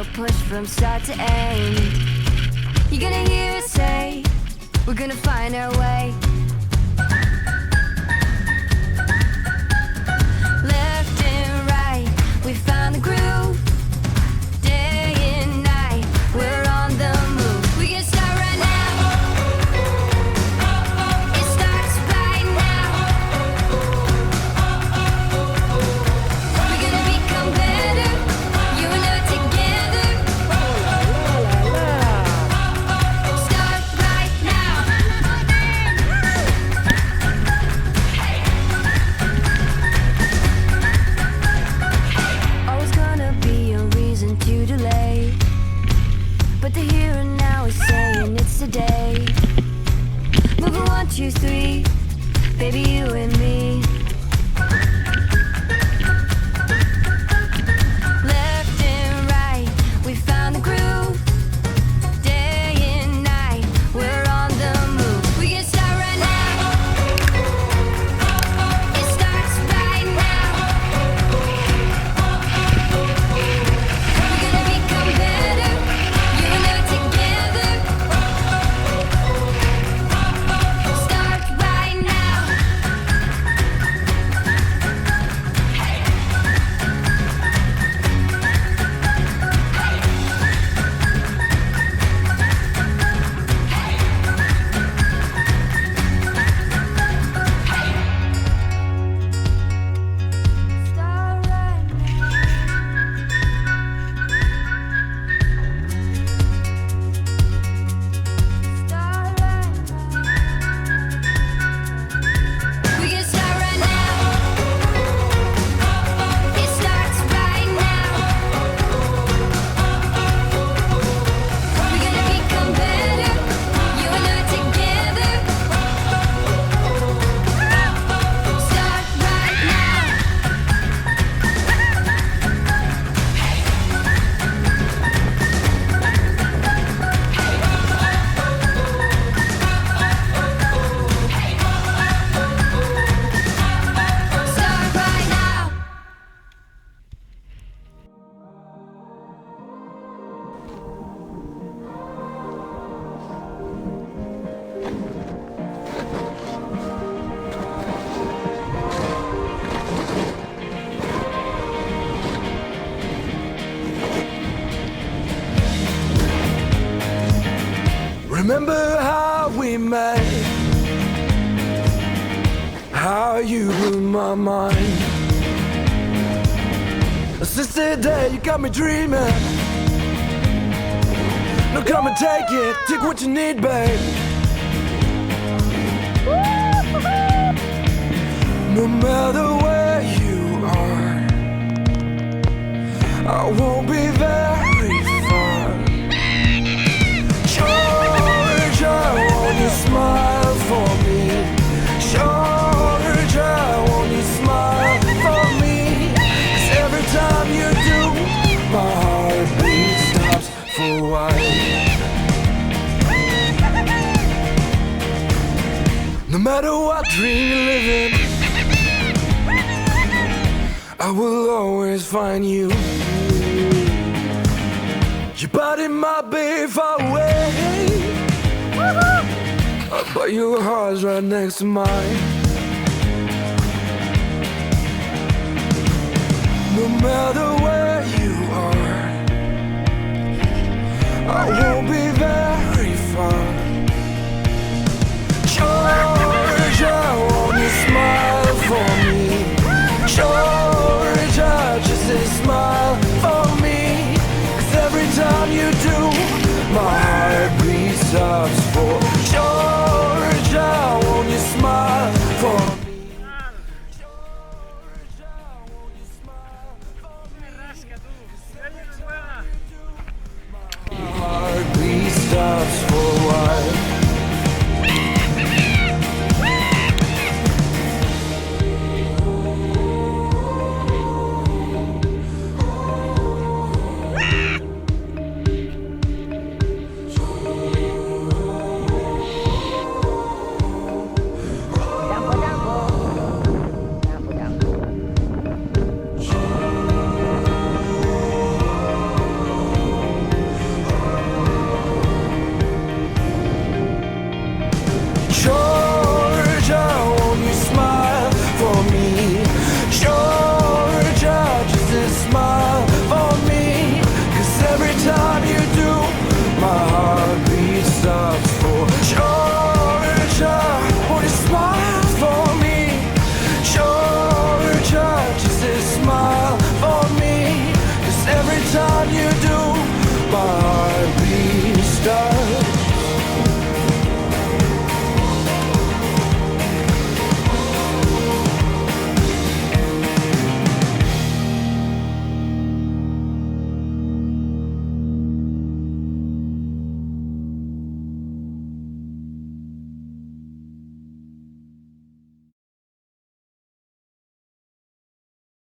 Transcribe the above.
we'll push from start to end. You're gonna hear us say, we're gonna find our way. Left and right, we found the groove. Day and night, we're on the move. We can start right now. It starts right now. We're gonna become better, you and I together. Start right now. Always gonna be a reason to delay, but the here and now is saying it's today. Moving 1, 2, 3, baby, you and me. Left and right, we found the groove. Day and night, we're on the move. We can start right now. It starts right now. We're gonna become better, you and I together. Start right now. Start right now. Start right now. We can start right now. It starts right now. We're gonna become better, you and I together. Start right now. Start right now. Remember how we met? How you blew my mind. Since that day you got me dreaming. Now come and take it, take what you need, babe. No matter where you are, I won't be very far. Georgia, won't you smile for me? Georgia, won't you smile for me? 'Cause every time you do, my heartbeat stops for a while. No matter what dream you're living, I will always find you. Your body might be far away, but your heart's right next to mine. No matter where you are, I won't be very far. Georgia, won't you smile for me? Georgia, just a smile for me. 'Cause every time you do, my heartbeat stops